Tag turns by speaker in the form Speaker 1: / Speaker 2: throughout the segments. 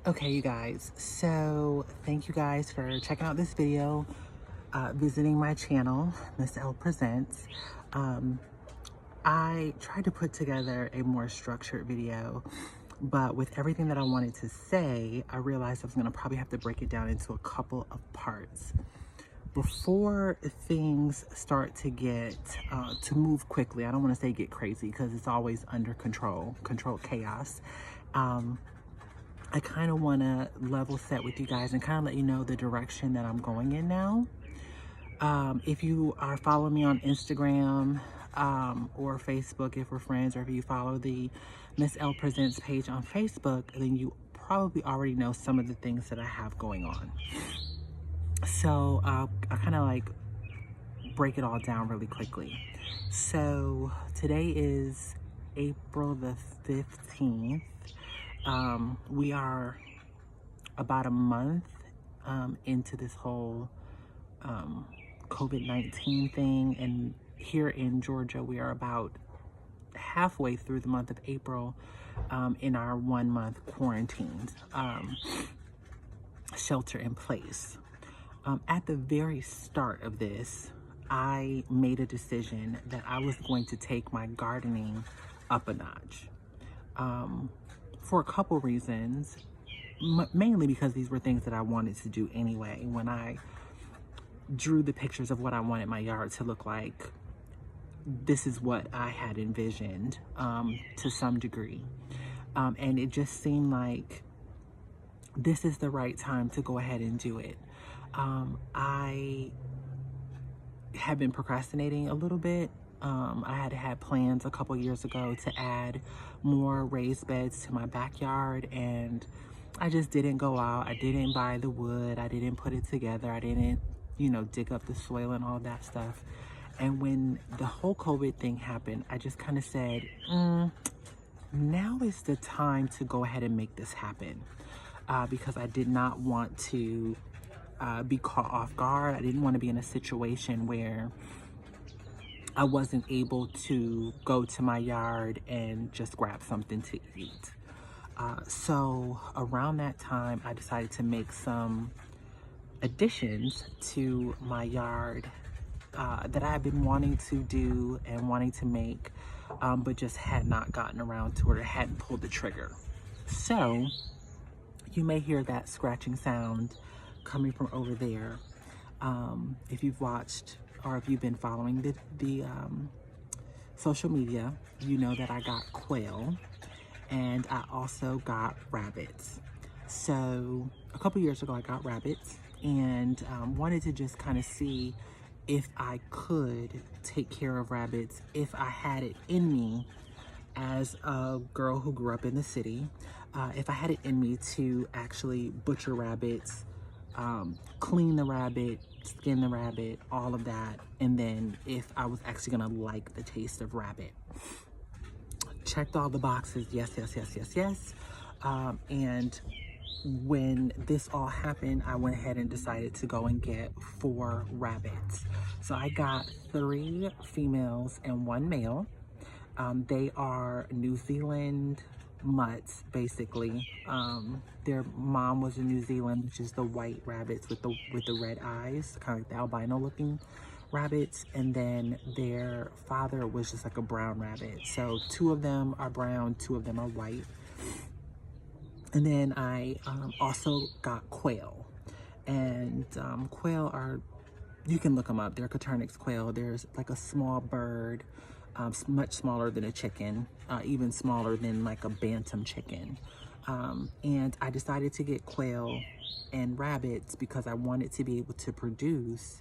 Speaker 1: Okay, you guys, so thank you guys for checking out this video, visiting my channel, Msellepresents. Um, I tried to put together a more structured video, but with everything that I wanted to say, I realized I was going to probably have to break it down into a couple of parts. Before things start to to move quickly, I don't want to say get crazy because it's always under controlled chaos. Um, I kind of want to level set with you guys and kind of let you know the direction that I'm going in now. If you are following me on Instagram or Facebook, if we're friends, or if you follow the Miss L Presents page on Facebook, then you probably already know some of the things that I have going on. So I kind of like break it all down really quickly. So today is April the 15th. We are about a month into this whole COVID-19 thing, and here in Georgia we are about halfway through the month of April in our 1 month quarantine shelter in place. At the very start of this, I made a decision that I was going to take my gardening up a notch for a couple reasons. Mainly because these were things that I wanted to do anyway. When I drew the pictures of what I wanted my yard to look like, this is what I had envisioned to some degree. And it just seemed like this is the right time to go ahead and do it. I have been procrastinating a little bit. I had plans a couple years ago to add more raised beds to my backyard, and I just didn't go out. I didn't buy the wood. I didn't put it together. I didn't, dig up the soil and all that stuff. And when the whole COVID thing happened, I just kind of said, now is the time to go ahead and make this happen. Because I did not want to be caught off guard. I didn't want to be in a situation where I wasn't able to go to my yard and just grab something to eat. So around that time, I decided to make some additions to my yard that I had been wanting to do and wanting to make, but just had not gotten around to it or hadn't pulled the trigger. So you may hear that scratching sound coming from over there. If you've watched or if you've been following the social media, you know that I got quail and I also got rabbits. So a couple years ago I got rabbits and wanted to just kind of see if I could take care of rabbits, if I had it in me as a girl who grew up in the city, if I had it in me to actually butcher rabbits, clean the rabbit, skin the rabbit, all of that, and then if I was actually gonna like the taste of rabbit. Checked all the boxes, yes, yes, yes, yes, yes. And when this all happened, I went ahead and decided to go and get 4 rabbits. So I got 3 females and 1 male. They are New Zealand mutts, basically. Their mom was in New Zealand, which is the white rabbits with the red eyes, kind of like the albino looking rabbits, and then their father was just like a brown rabbit. So 2 of them are brown, 2 of them are white. And then I also got quail, and quail are, you can look them up, they're Coturnix quail. There's like a small bird, much smaller than a chicken, even smaller than like a bantam chicken. And I decided to get quail and rabbits because I wanted to be able to produce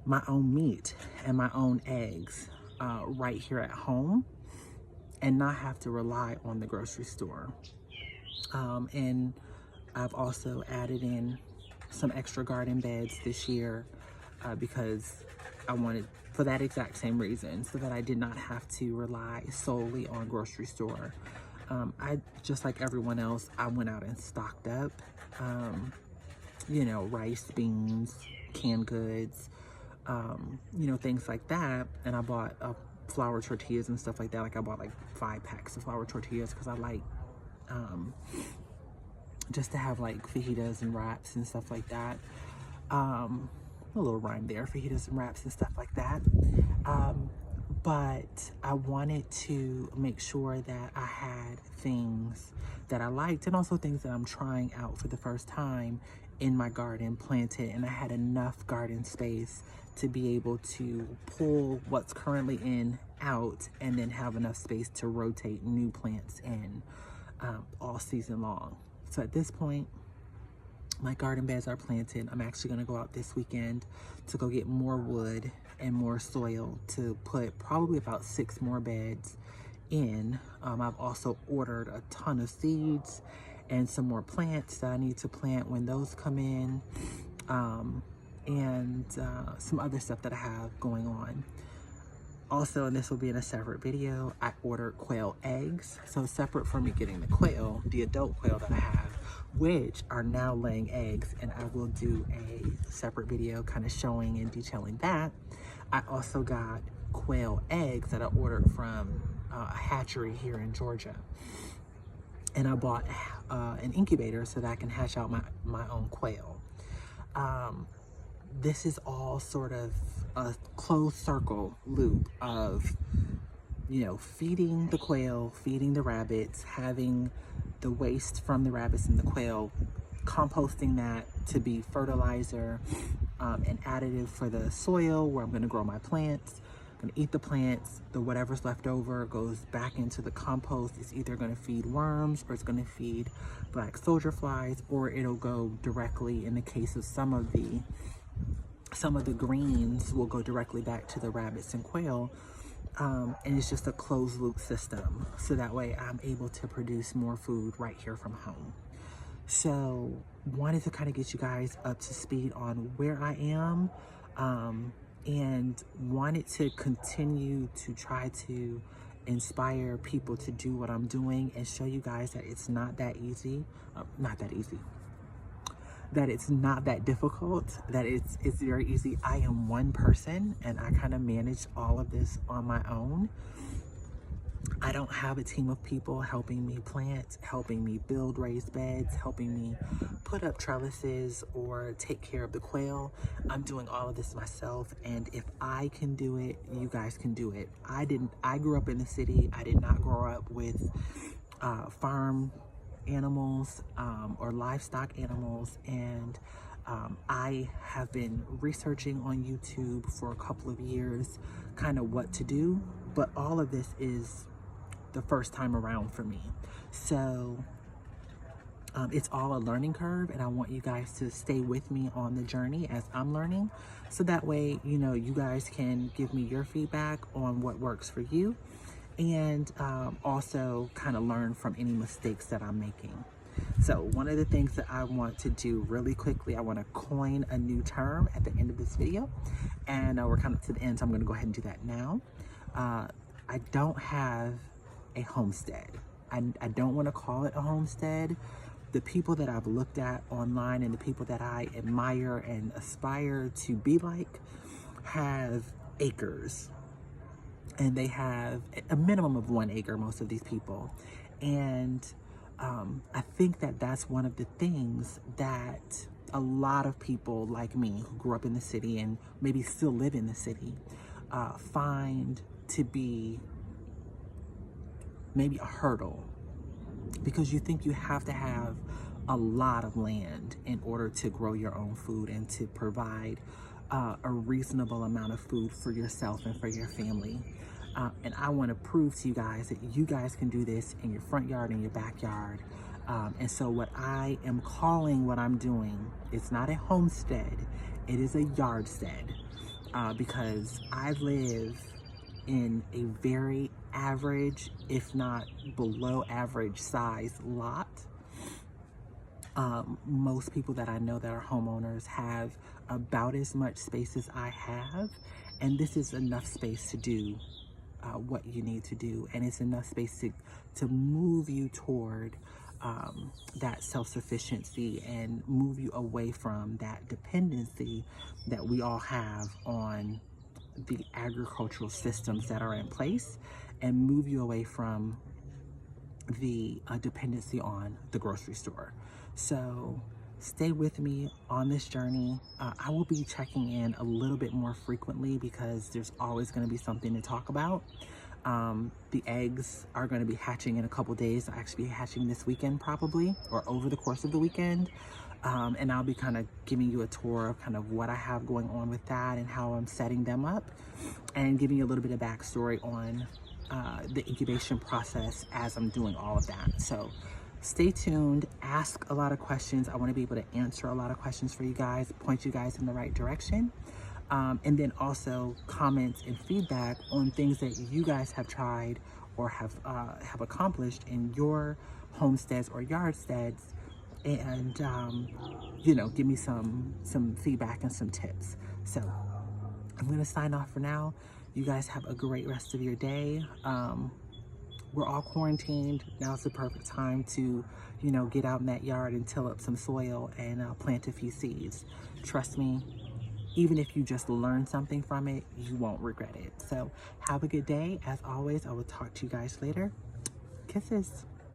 Speaker 1: my own meat and my own eggs right here at home and not have to rely on the grocery store. And I've also added in some extra garden beds this year because I wanted, for that exact same reason, so that I did not have to rely solely on grocery store. I, just like everyone else, I went out and stocked up, rice, beans, canned goods, things like that. And I bought flour tortillas and stuff like that. Like I bought like 5 packs of flour tortillas because I like just to have like fajitas and wraps and stuff like that. A little rhyme there, fajitas and wraps and stuff like that. But I wanted to make sure that I had things that I liked and also things that I'm trying out for the first time in my garden planted, and I had enough garden space to be able to pull what's currently in out and then have enough space to rotate new plants in all season long. So at this point, my garden beds are planted. I'm actually gonna go out this weekend to go get more wood and more soil to put probably about 6 more beds in. I've also ordered a ton of seeds and some more plants that I need to plant when those come in, and some other stuff that I have going on. Also, and this will be in a separate video, I ordered quail eggs. So separate from me getting the quail, the adult quail that I have, which are now laying eggs, and I will do a separate video kind of showing and detailing that. I also got quail eggs that I ordered from a hatchery here in Georgia. And I bought an incubator so that I can hatch out my own quail. This is all sort of a closed circle loop of, you know, feeding the quail, feeding the rabbits, having the waste from the rabbits and the quail, composting that to be fertilizer and additive for the soil where I'm going to grow my plants. I'm going to eat the plants. The whatever's left over goes back into the compost. It's either going to feed worms or it's going to feed black soldier flies, or it'll go directly, in the case of some of the greens, will go directly back to the rabbits and quail. And it's just a closed loop system. So that way I'm able to produce more food right here from home. So wanted to kind of get you guys up to speed on where I am, and wanted to continue to try to inspire people to do what I'm doing and show you guys that it's not that easy, that it's not that difficult, that it's very easy. I am one person and I kind of manage all of this on my own. I don't have a team of people helping me plant, helping me build raised beds, helping me put up trellises or take care of the quail. I'm doing all of this myself, and if I can do it, you guys can do it. I grew up in the city. I did not grow up with farm animals or livestock animals, and I have been researching on YouTube for a couple of years kind of what to do, but all of this is the first time around for me. So it's all a learning curve, and I want you guys to stay with me on the journey as I'm learning, so that way, you know, you guys can give me your feedback on what works for you, and also kind of learn from any mistakes that I'm making. So one of the things that I want to do really quickly, I want to coin a new term at the end of this video, and we're coming to the end, so I'm going to go ahead and do that now. I don't have a homestead. I don't want to call it a homestead. The people that I've looked at online and the people that I admire and aspire to be like have acres, and they have a minimum of 1 acre, most of these people. And I think that that's one of the things that a lot of people like me who grew up in the city and maybe still live in the city find to be maybe a hurdle, because you think you have to have a lot of land in order to grow your own food and to provide a reasonable amount of food for yourself and for your family. And I want to prove to you guys that you guys can do this in your front yard and your backyard. And so what I am calling what I'm doing, it's not a homestead, it is a yardstead, because I live in a very average, if not below average size lot. Most people that I know that are homeowners have about as much space as I have, and this is enough space to do what you need to do, and it's enough space to move you toward that self-sufficiency and move you away from that dependency that we all have on the agricultural systems that are in place, and move you away from the dependency on the grocery store. So stay with me on this journey. I will be checking in a little bit more frequently because there's always going to be something to talk about. The eggs are going to be hatching in a couple days. They'll actually be hatching this weekend probably, or over the course of the weekend. And I'll be kind of giving you a tour of kind of what I have going on with that and how I'm setting them up, and giving you a little bit of backstory on the incubation process as I'm doing all of that. So stay tuned, ask a lot of questions. I want to be able to answer a lot of questions for you guys, point you guys in the right direction. And then also comments and feedback on things that you guys have tried or have accomplished in your homesteads or yardsteads, and you know, give me some feedback and some tips. So I'm gonna sign off for now. You guys have a great rest of your day. We're all quarantined. Now's the perfect time to, you know, get out in that yard and till up some soil and plant a few seeds. Trust me, even if you just learn something from it, you won't regret it. So have a good day. As always, I will talk to you guys later. Kisses.